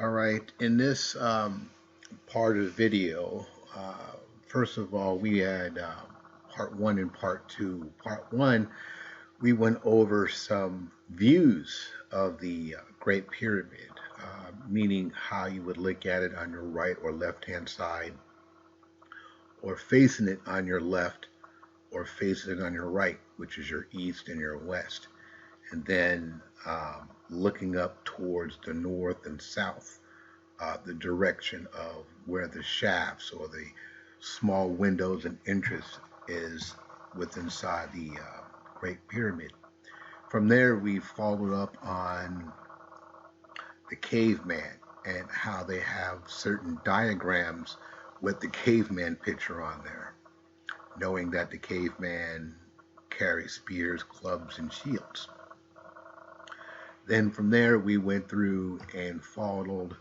All right, in this part of the video, first of all, we had part one and part two. Part one, we went over some views of the Great Pyramid, meaning how you would look at it on your right or left hand side, or facing it on your left or facing it on your right, which is your east and your west. And then looking up towards the north and south, the direction of where the shafts or the small windows and entrance is within inside the Great Pyramid. From there, we followed up on the caveman and how they have certain diagrams with the caveman picture on there, knowing that the caveman carries spears, clubs, and shields. Then from there, we went through and followed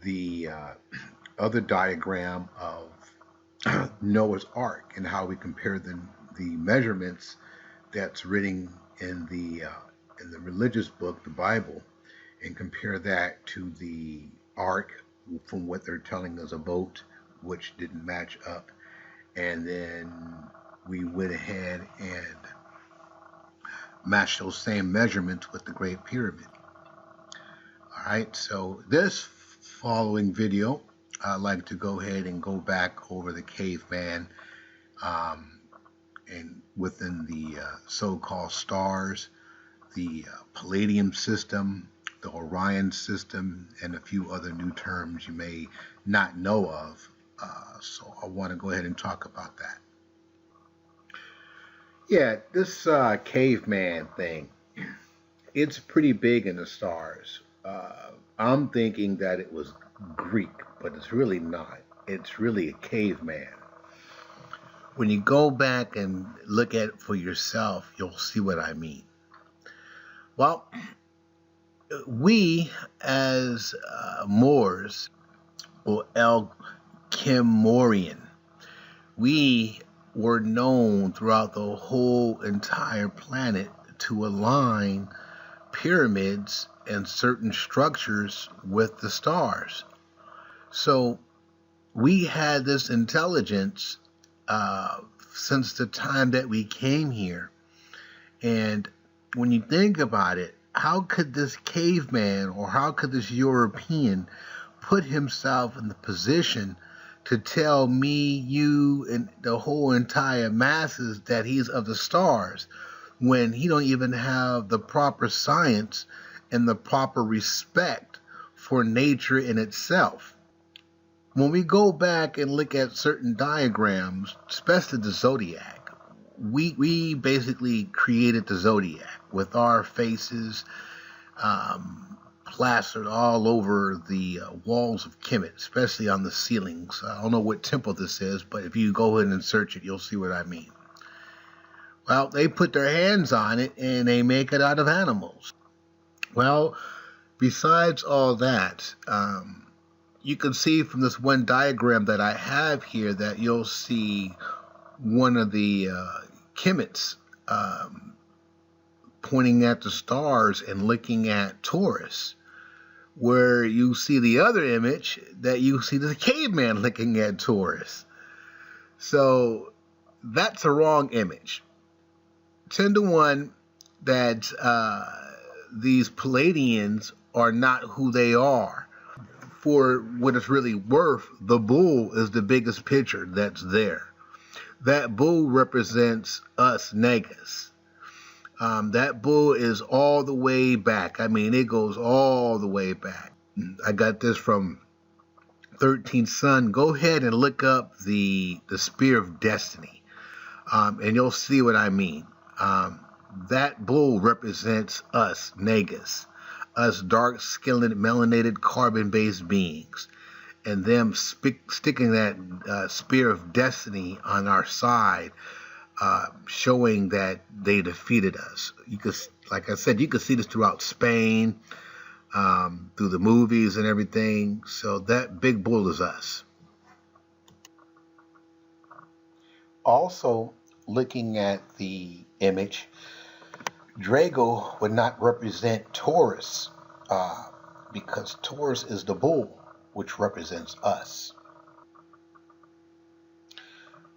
the other diagram of Noah's Ark and how we compare the measurements that's written in the religious book, the Bible, and compare that to the Ark from what they're telling us a boat, which didn't match up. And then we went ahead and matched those same measurements with the Great Pyramid. All right, so this following video, I'd like to go ahead and go back over the caveman and within the so-called stars, the Palladium system, the Orion system, and a few other new terms you may not know of. So I want to go ahead and talk about that. Yeah, this caveman thing, it's pretty big in the stars. I'm thinking that it was Greek, but it's really not. It's really a caveman. When you go back and look at it for yourself, you'll see what I mean. Well, we as Moors, or El Kimorian, we were known throughout the whole entire planet to align pyramids and certain structures with the stars. So we had this intelligence since the time that we came here. And when you think about it, how could this caveman or how could this European put himself in the position to tell me, you, and the whole entire masses that he's of the stars when he don't even have the proper science and the proper respect for nature in itself? When we go back and look at certain diagrams, especially the zodiac, we basically created the zodiac with our faces plastered all over the walls of Kemet, especially on the ceilings. I don't know what temple this is, but if you go ahead and search it, you'll see what I mean. Well, they put their hands on it and they make it out of animals. Well, besides all that, you can see from this one diagram that I have here that you'll see one of the Kemets pointing at the stars and looking at Taurus, where you see the other image that you see the caveman looking at Taurus. So that's a wrong image. 10 to 1 that these Palladians are not who they are. For what it's really worth, the bull is the biggest picture that's there. That bull represents us Negas. That bull is all the way back. I mean, it goes all the way back. I got this from 13th Son. Go ahead and look up the Spear of Destiny, and you'll see what I mean. That bull represents us Negas, us dark-skinned, melanated, carbon-based beings, and them sticking that Spear of Destiny on our side, showing that they defeated us. You could, like I said, you could see this throughout Spain, through the movies and everything. So that big bull is us. Also, looking at the image, Drago would not represent Taurus. because Taurus is the bull, which represents us.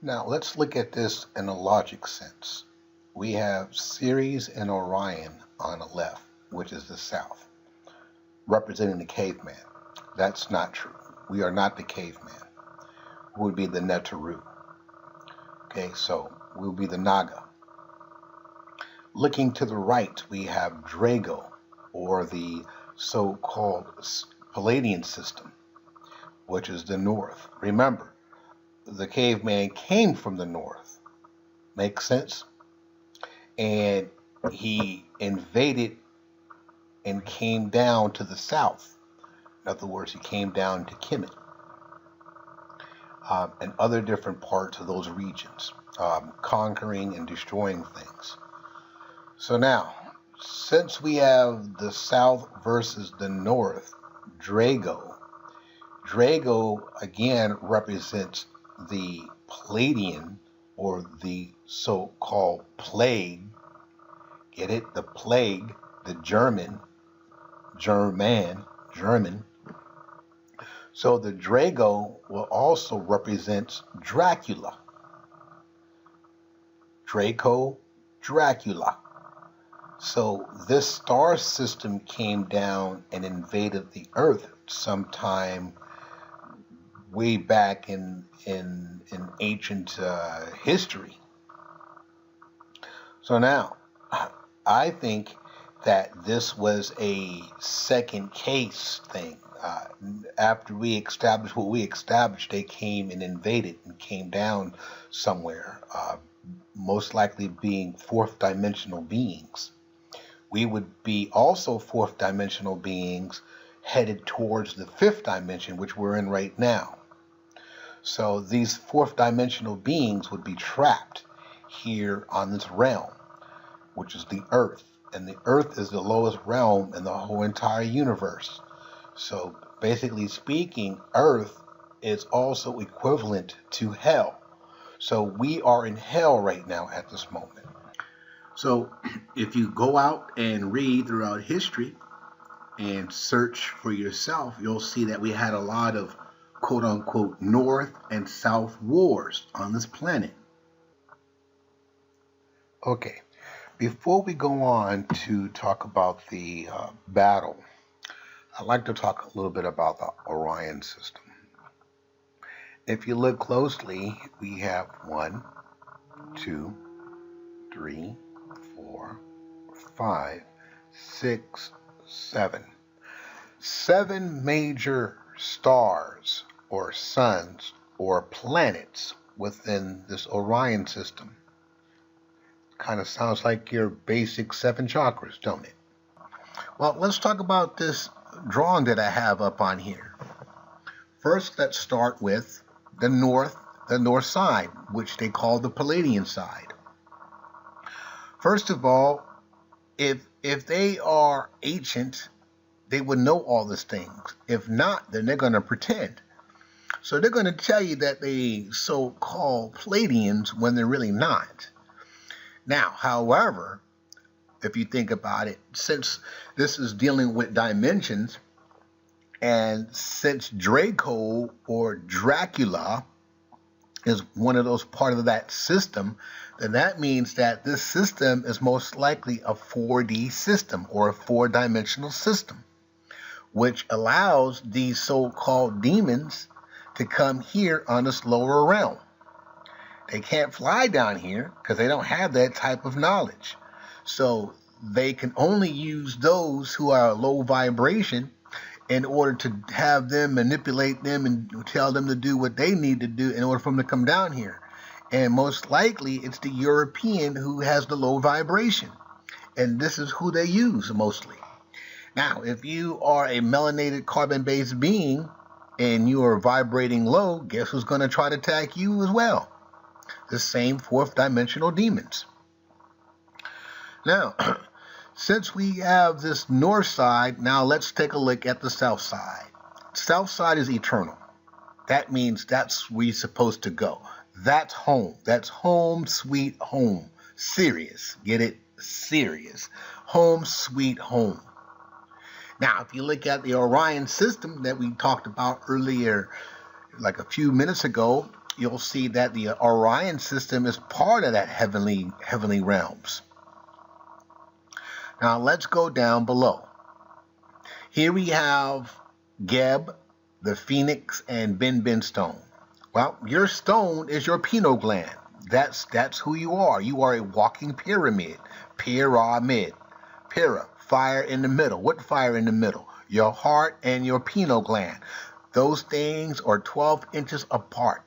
Now let's look at this in a logic sense. We have Sirius and Orion on the left, which is the south, representing the caveman. That's not true. We are not the caveman. We would be the Netaru. Okay, so we'll be the Naga. Looking to the right, we have Drago, or the so-called Palladian system, which is the north. Remember, the caveman came from the north. Makes sense? And he invaded and came down to the south. In other words, he came down to Kemet and other different parts of those regions, conquering and destroying things. So now, since we have the south versus the north, Drago again represents the Palladian, or the so-called plague. Get it? The plague, the German. So the Drago will also represent Dracula. Dracula. So this star system came down and invaded the Earth sometime way back in ancient history. So now, I think that this was a second case thing. After we established what we established, they came and invaded and came down somewhere, most likely being fourth dimensional beings. We would be also fourth dimensional beings headed towards the fifth dimension, which we're in right now. So these fourth dimensional beings would be trapped here on this realm, which is the Earth. And the Earth is the lowest realm in the whole entire universe. So basically speaking, Earth is also equivalent to hell. So we are in hell right now at this moment. So if you go out and read throughout history and search for yourself, you'll see that we had a lot of quote-unquote North and South wars on this planet. Okay, before we go on to talk about the battle, I'd like to talk a little bit about the Orion system. If you look closely, we have 1, 2, 3, 4, 5, 6, 7. 7 major stars or suns or planets within this Orion system. Kind of sounds like your basic 7 chakras, don't it? Well, let's talk about this drawing that I have up on here. First, let's start with the north side, which they call the Palladian side. First of all, if they are ancient, they would know all these things. If not, then they're going to pretend. So they're going to tell you that they so-called Palladians when they're really not. Now, however, if you think about it, since this is dealing with dimensions, and since Draco or Dracula is one of those part of that system, then that means that this system is most likely a 4D system or a 4-dimensional system, which allows these so-called demons to come here on this lower realm. They can't fly down here because they don't have that type of knowledge. So they can only use those who are low vibration in order to have them manipulate them and tell them to do what they need to do in order for them to come down here. And most likely it's the European who has the low vibration. And this is who they use mostly. Now, if you are a melanated carbon-based being and you are vibrating low, guess who's going to try to attack you as well? The same fourth dimensional demons. Now, since we have this north side, now let's take a look at the south side. South side is eternal. That means that's where you're supposed to go. That's home. That's home sweet home. Sirius. Get it? Sirius. Home sweet home. Now, if you look at the Orion system that we talked about earlier, like a few minutes ago, you'll see that the Orion system is part of that heavenly realms. Now, let's go down below. Here we have Geb, the Phoenix, and Ben stone. Well, your stone is your pineal gland. That's who you are. You are a walking pyramid. Pyramid. Pira, fire in the middle. What fire in the middle? Your heart and your pineal gland. Those things are 12 inches apart.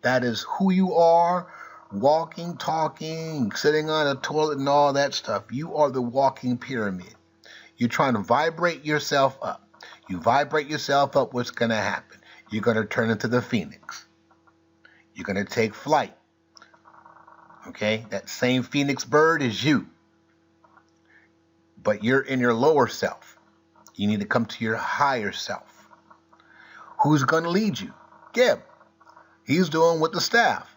That is who you are, walking, talking, sitting on a toilet and all that stuff. You are the walking pyramid. You're trying to vibrate yourself up. You vibrate yourself up, what's going to happen? You're going to turn into the phoenix. You're going to take flight. Okay? That same phoenix bird is you. But you're in your lower self. You need to come to your higher self. Who's going to lead you? Geb. He's doing with the staff.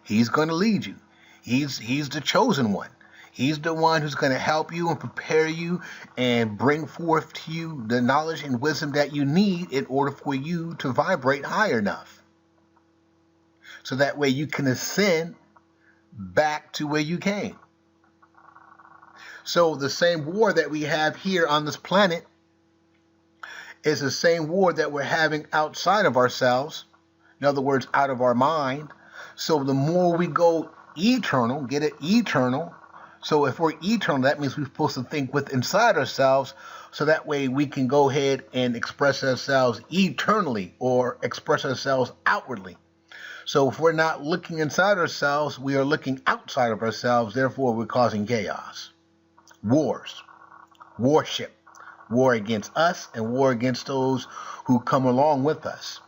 He's going to lead you. He's the chosen one. He's the one who's going to help you and prepare you and bring forth to you the knowledge and wisdom that you need in order for you to vibrate high enough. So that way you can ascend back to where you came. So the same war that we have here on this planet is the same war that we're having outside of ourselves. In other words, out of our mind. So the more we go eternal, get it eternal. So if we're eternal, that means we're supposed to think with inside ourselves, so that way we can go ahead and express ourselves eternally or express ourselves outwardly. So if we're not looking inside ourselves, we are looking outside of ourselves. Therefore, we're causing chaos, wars, warship, war against us and war against those who come along with us.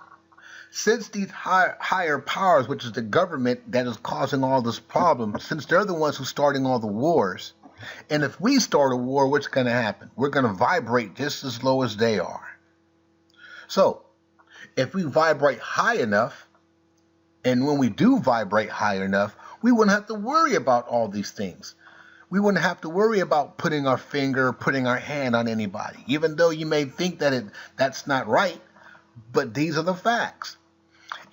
Since these higher powers, which is the government that is causing all this problem, since they're the ones who's starting all the wars, and if we start a war, what's going to happen? We're going to vibrate just as low as they are. So, if we vibrate high enough, and when we do vibrate high enough, we wouldn't have to worry about all these things. We wouldn't have to worry about putting our finger, putting our hand on anybody, even though you may think that that's not right, but these are the facts.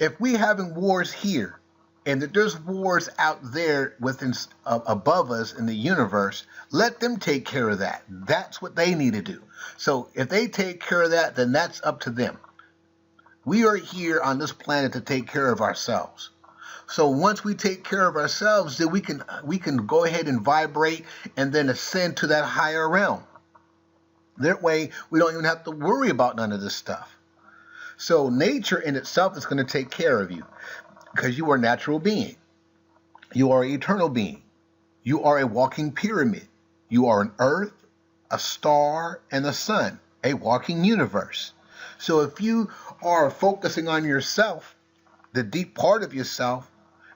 If we having wars here, and that there's wars out there within above us in the universe, let them take care of that. That's what they need to do. So if they take care of that, then that's up to them. We are here on this planet to take care of ourselves. So once we take care of ourselves, then we can go ahead and vibrate and then ascend to that higher realm. That way, we don't even have to worry about none of this stuff. So nature in itself is going to take care of you because you are a natural being. You are an eternal being. You are a walking pyramid. You are an earth, a star, and a sun, a walking universe. So if you are focusing on yourself, the deep part of yourself,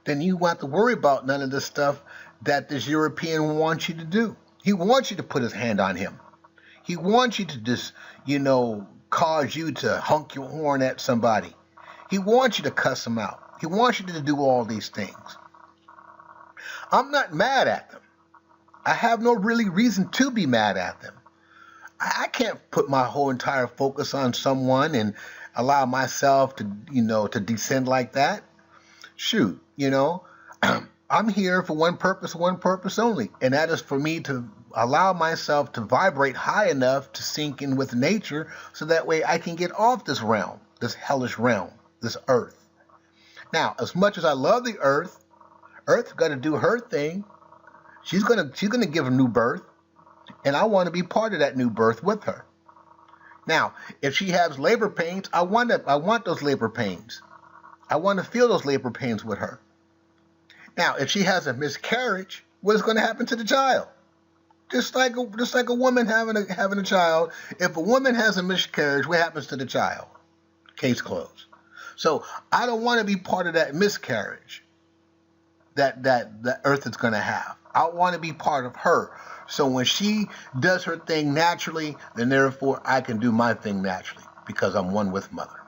then you won't have to worry about none of the stuff that this European wants you to do. He wants you to put his hand on him. He wants you to just, cause you to honk your horn at somebody. He wants you to cuss him out. He wants you to do all these things. I'm not mad at them. I have no really reason to be mad at them. I can't put my whole entire focus on someone and allow myself to, to descend like that. Shoot, I'm here for one purpose only, and that is for me to allow myself to vibrate high enough to sink in with nature so that way I can get off this realm, this hellish realm, this earth. Now, as much as I love the earth's got to do her thing. She's gonna give a new birth, and I want to be part of that new birth with her. Now, if she has labor pains, I want those labor pains. I want to feel those labor pains with her. Now, if she has a miscarriage, what is going to happen to the child? Just like a woman having a child, if a woman has a miscarriage, what happens to the child? Case closed. So I don't want to be part of that miscarriage that the earth is going to have. I want to be part of her. So when she does her thing naturally, then therefore I can do my thing naturally because I'm one with Mother.